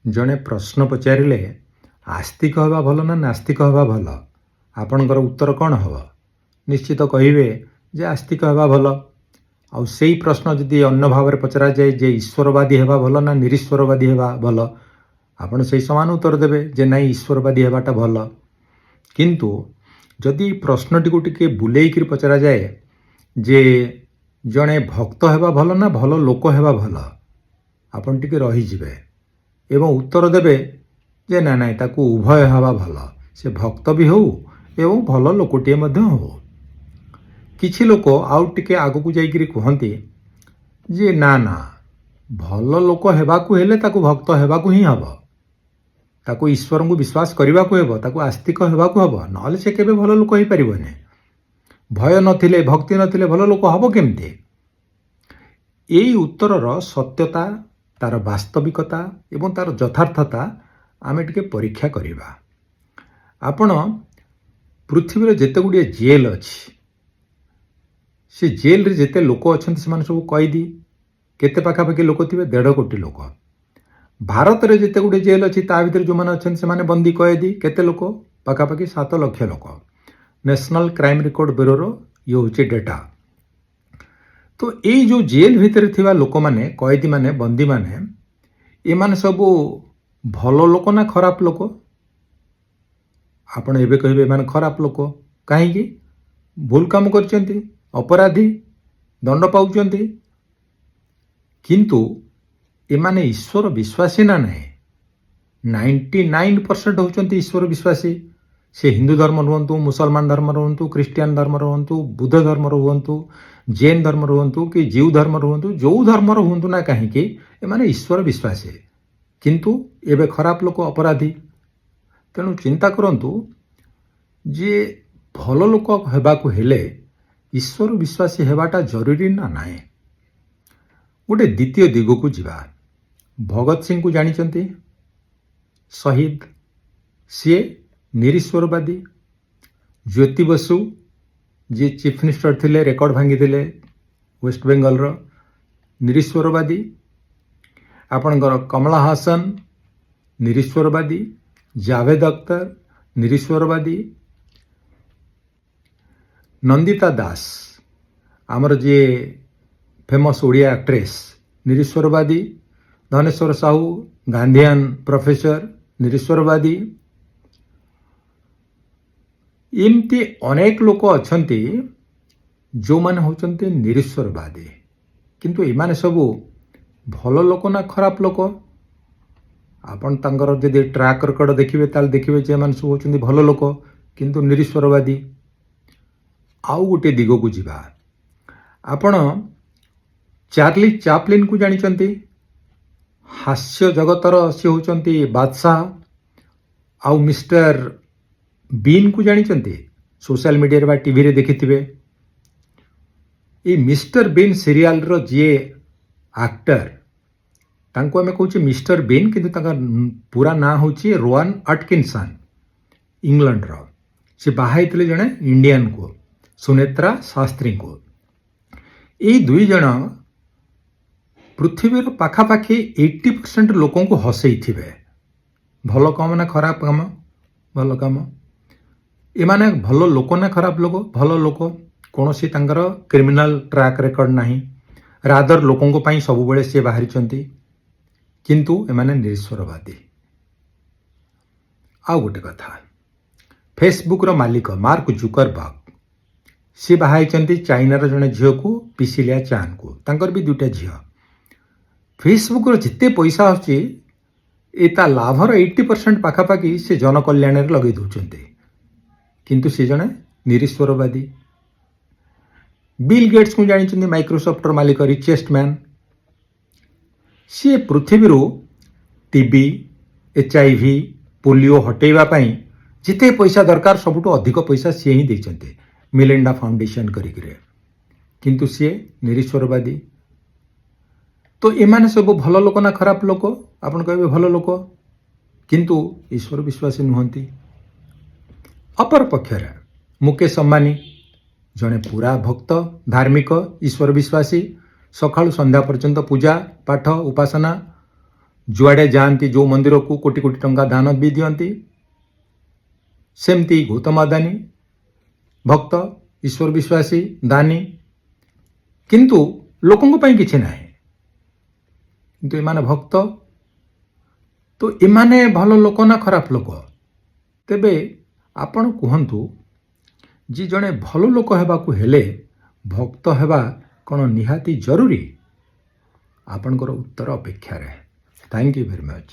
ଜଣେ ପ୍ରଶ୍ନ ପଚାରିଲେ ଆସ୍ତିକ ହେବା ଭଲ ନା ନାସ୍ତିକ ହେବା ଭଲ, ଆପଣଙ୍କର ଉତ୍ତର କ'ଣ ହେବ? ନିଶ୍ଚିତ କହିବେ ଯେ ଆସ୍ତିକ ହେବା ଭଲ। ଆଉ ସେଇ ପ୍ରଶ୍ନ ଯଦି ଅନ୍ୟ ଭାବରେ ପଚରାଯାଏ ଯେ ଈଶ୍ୱରବାଦୀ ହେବା ଭଲ ନା ନିରୀଶ୍ୱରବାଦୀ ହେବା ଭଲ, ଆପଣ ସେଇ ସମାନ ଉତ୍ତର ଦେବେ ଯେ ନାଇଁ ଈଶ୍ୱରବାଦୀ ହେବାଟା ଭଲ। କିନ୍ତୁ ଯଦି ପ୍ରଶ୍ନଟିକୁ ଟିକେ ବୁଲେଇକିରି ପଚରାଯାଏ ଯେ ଜଣେ ଭକ୍ତ ହେବା ଭଲ ନା ଭଲ ଲୋକ ହେବା ଭଲ, ଆପଣ ଟିକେ ରହିଯିବେ ଏବଂ ଉତ୍ତର ଦେବେ ଯେ ନାଇଁ ତାକୁ ଉଭୟ ହେବା ଭଲ, ସେ ଭକ୍ତ ବି ହେଉ ଏବଂ ଭଲ ଲୋକଟିଏ ମଧ୍ୟ ହେଉ। କିଛି ଲୋକ ଆଉ ଟିକେ ଆଗକୁ ଯାଇକରି କୁହନ୍ତି ଯେ ନା ଭଲ ଲୋକ ହେବାକୁ ହେଲେ ତାକୁ ଭକ୍ତ ହେବାକୁ ହିଁ ହେବ, ତାକୁ ଈଶ୍ୱରଙ୍କୁ ବିଶ୍ୱାସ କରିବାକୁ ହେବ, ତାକୁ ଆସ୍ତିକ ହେବାକୁ ହେବ, ନହେଲେ ସେ କେବେ ଭଲ ଲୋକ ହେଇପାରିବନି। ଭୟ ନଥିଲେ ଭକ୍ତି ନଥିଲେ ଭଲ ଲୋକ ହେବ କେମିତି? ଏଇ ଉତ୍ତରର ସତ୍ୟତା, ତାର ବାସ୍ତବିକତା ଏବଂ ତାର ଯଥାର୍ଥତା ଆମେ ଟିକେ ପରୀକ୍ଷା କରିବା। ଆପଣ ପୃଥିବୀରେ ଯେତେ ଗୁଡ଼ିଏ ଜେଲ୍ ଅଛି, ସେ ଜେଲରେ ଯେତେ ଲୋକ ଅଛନ୍ତି ସେମାନେ ସବୁ କଏଦୀ। କେତେ ପାଖାପାଖି ଲୋକ ଥିବେ? 1.5 କୋଟି ଲୋକ। ଭାରତରେ ଯେତେ ଗୁଡ଼ିଏ ଜେଲ୍ ଅଛି ତା ଭିତରେ ଯେଉଁମାନେ ଅଛନ୍ତି ସେମାନେ ବନ୍ଦୀ କଏଦୀ। କେତେ ଲୋକ? ପାଖାପାଖି 7 ଲକ୍ଷ ଲୋକ। ନ୍ୟାସନାଲ କ୍ରାଇମ୍ ରେକର୍ଡ ବ୍ୟୁରୋର ଇଏ ହେଉଛି ଡେଟା। ତ ଏଇ ଯେଉଁ ଜେଲ୍ ଭିତରେ ଥିବା ଲୋକମାନେ, କଏଦୀମାନେ, ବନ୍ଦୀମାନେ, ଏମାନେ ସବୁ ଭଲ ଲୋକ ନା ଖରାପ ଲୋକ? ଆପଣ ଏବେ କହିବେ ଏମାନେ ଖରାପ ଲୋକ। କାହିଁକି? ଭୁଲ କାମ କରିଛନ୍ତି, ଅପରାଧୀ, ଦଣ୍ଡ ପାଉଛନ୍ତି। କିନ୍ତୁ ଏମାନେ ଈଶ୍ୱର ବିଶ୍ୱାସୀ ନା ନାହିଁ? 99% ହେଉଛନ୍ତି ଈଶ୍ୱର ବିଶ୍ୱାସୀ। ସେ ହିନ୍ଦୁ ଧର୍ମ ରୁହନ୍ତୁ, ମୁସଲମାନ ଧର୍ମ ରୁହନ୍ତୁ, ଖ୍ରୀଷ୍ଟିଆନ ଧର୍ମ ରୁହନ୍ତୁ, ବୁଦ୍ଧ ଧର୍ମ ରୁହନ୍ତୁ, ଜୈନ ଧର୍ମ ରୁହନ୍ତୁ କି ଜିଉ ଧର୍ମ ରୁହନ୍ତୁ, ଯେଉଁ ଧର୍ମର ହୁଅନ୍ତୁ ନା କାହିଁକି, ଏମାନେ ଈଶ୍ୱର ବିଶ୍ୱାସୀ। କିନ୍ତୁ ଏବେ ଖରାପ ଲୋକ, ଅପରାଧୀ। ତେଣୁ ଚିନ୍ତା କରନ୍ତୁ ଯେ ଭଲ ଲୋକ ହେବାକୁ ହେଲେ ଈଶ୍ୱର ବିଶ୍ୱାସୀ ହେବାଟା ଜରୁରୀ ନା ନାହିଁ। ଗୋଟେ ଦ୍ୱିତୀୟ ଦିଗକୁ ଯିବା। ଭଗତ ସିଂଙ୍କୁ ଜାଣିଛନ୍ତି? ଶହୀଦ, ସିଏ ନିରୀଶ୍ୱରବାଦୀ। ଜ୍ୟୋତି ବସୁ, ଯିଏ ଚିଫ୍ ମିନିଷ୍ଟର ଥିଲେ, ରେକର୍ଡ ଭାଙ୍ଗିଥିଲେ ୱେଷ୍ଟବେଙ୍ଗଲର, ନିରୀଶ୍ୱରବାଦୀ। ଆପଣଙ୍କର କମଳା ହାସନ, ନିରୀଶ୍ୱରବାଦୀ। ଜାଭେଦ ଅଖତର, ନିରୀଶ୍ୱରବାଦୀ। ନନ୍ଦିତା ଦାସ, ଆମର ଯିଏ ଫେମସ୍ ଓଡ଼ିଆ ଆକ୍ଟ୍ରେସ୍, ନିରୀଶ୍ୱରବାଦୀ। ଧନେଶ୍ୱର ସାହୁ, ଗାନ୍ଧିଆନ ପ୍ରଫେସର, ନିରୀଶ୍ୱରବାଦୀ। ଏମିତି ଅନେକ ଲୋକ ଅଛନ୍ତି ଯେଉଁମାନେ ହେଉଛନ୍ତି ନିରୀଶ୍ୱରବାଦୀ। କିନ୍ତୁ ଏମାନେ ସବୁ ଭଲ ଲୋକ ନା ଖରାପ ଲୋକ? ଆପଣ ତାଙ୍କର ଯଦି ଟ୍ରାକ୍ ରେକର୍ଡ ଦେଖିବେ ତାହେଲେ ଦେଖିବେ ଯେ ଏମାନେ ସବୁ ହେଉଛନ୍ତି ଭଲ ଲୋକ କିନ୍ତୁ ନିରୀଶ୍ୱରବାଦୀ। ଆଉ ଗୋଟିଏ ଦିଗକୁ ଯିବା। ଆପଣ ଚାର୍ଲି ଚାପ୍ଲିନ୍କୁ ଜାଣିଛନ୍ତି? ହାସ୍ୟ ଜଗତର ସେ ହେଉଛନ୍ତି ବାଦଶାହ। ଆଉ ମିଷ୍ଟର ବିନ୍କୁ ଜାଣିଛନ୍ତି? ସୋସିଆଲ ମିଡ଼ିଆରେ ବା ଟିଭିରେ ଦେଖିଥିବେ। ଏଇ ମିଷ୍ଟର ବିନ୍ ସିରିଆଲର ଯିଏ ଆକ୍ଟର, ତାଙ୍କୁ ଆମେ କହୁଛେ ମିଷ୍ଟର ବିନ୍, କିନ୍ତୁ ତାଙ୍କ ପୁରା ନାଁ ହେଉଛି ରୋୱାନ୍ ଆଟକିନସନ୍, ଇଂଲଣ୍ଡର। ସେ ବାହା ହେଇଥିଲେ ଜଣେ ଇଣ୍ଡିଆନକୁ, ସୁନେତ୍ରା ଶାସ୍ତ୍ରୀଙ୍କୁ। ଏଇ ଦୁଇ ଜଣ ପୃଥିବୀର ପାଖାପାଖି 80% ଲୋକଙ୍କୁ ହସେଇଥିବେ। ଭଲ କାମ ନା ଖରାପ କାମ? ଭଲ କାମ। ଏମାନେ ଭଲ ଲୋକ ନା ଖରାପ ଲୋକ? ଭଲ ଲୋକ। କୌଣସି ତାଙ୍କର କ୍ରିମିନାଲ ଟ୍ରାକ୍ ରେକର୍ଡ ନାହିଁ। ରାଦର ଲୋକଙ୍କ ପାଇଁ ସବୁବେଳେ ସିଏ ବାହାରିଛନ୍ତି। କିନ୍ତୁ ଏମାନେ ନିରୀଶ୍ୱରବାଦୀ। ଆଉ ଗୋଟେ କଥା, ଫେସବୁକ୍ର ମାଲିକ ମାର୍କ ଜୁକରବର୍ଗ, ସିଏ ବାହା ହେଇଛନ୍ତି ଚାଇନାର ଜଣେ ଝିଅକୁ, ପିସିଲିଆ ଚାନ୍ଙ୍କୁ। ତାଙ୍କର ବି 2ଟା ଝିଅ। ଫେସବୁକ୍ର ଯେତେ ପଇସା ଆସୁଛି ଏ ତା ଲାଭର 80% ପାଖାପାଖି ସେ ଜନକଲ୍ୟାଣରେ ଲଗେଇ ଦେଉଛନ୍ତି। କିନ୍ତୁ ସେ ଜଣେ ନିରୀଶ୍ୱରବାଦୀ। ବିଲ୍ ଗେଟ୍ସଙ୍କୁ ଜାଣିଛନ୍ତି? ମାଇକ୍ରୋସଫ୍ଟର ମାଲିକ, ରିଚେଷ୍ଟ ମ୍ୟାନ୍। ସିଏ ପୃଥିବୀରୁ ଟିବି, HIV, ପୋଲିଓ ହଟେଇବା ପାଇଁ ଯେତେ ପଇସା ଦରକାର ସବୁଠୁ ଅଧିକ ପଇସା ସିଏ ହିଁ ଦେଇଛନ୍ତି ମିଲିଣ୍ଡା ଫାଉଣ୍ଡେସନ କରିକିରି। କିନ୍ତୁ ସିଏ ନିରୀଶ୍ୱରବାଦୀ। ତ ଏମାନେ ସବୁ ଭଲ ଲୋକ ନା ଖରାପ ଲୋକ? ଆପଣ କହିବେ ଭଲ ଲୋକ, କିନ୍ତୁ ଈଶ୍ୱର ବିଶ୍ୱାସୀ ନୁହନ୍ତି। ଅପରପକ୍ଷରେ ମୁକେଶ ଅମ୍ବାନୀ, ଜଣେ ପୁରା ଭକ୍ତ, ଧାର୍ମିକ, ଈଶ୍ୱର ବିଶ୍ୱାସୀ। ସକାଳୁ ସନ୍ଧ୍ୟା ପର୍ଯ୍ୟନ୍ତ ପୂଜା ପାଠ, ଉପାସନା, ଯୁଆଡ଼େ ଯାଆନ୍ତି ଯେଉଁ ମନ୍ଦିରକୁ କୋଟି କୋଟି ଟଙ୍କା ଦାନ ବି ଦିଅନ୍ତି। ସେମିତି ଗୌତମ ଅଦାନୀ ଭକ୍ତ, ଈଶ୍ୱର ବିଶ୍ୱାସୀ, ଦାନୀ, କିନ୍ତୁ ଲୋକଙ୍କ ପାଇଁ କିଛି ନାହିଁ। କିନ୍ତୁ ଏମାନେ ଭକ୍ତ। ତ ଏମାନେ ଭଲ ଲୋକ ନା ଖରାପ ଲୋକ? ତେବେ ଆପଣ କୁହନ୍ତୁ ଯେ ଜଣେ ଭଲ ଲୋକ ହେବାକୁ ହେଲେ ଭକ୍ତ ହେବା କ'ଣ ନିହାତି ଜରୁରୀ? ଆପଣଙ୍କର ଉତ୍ତର ଅପେକ୍ଷାରେ। Thank you very much.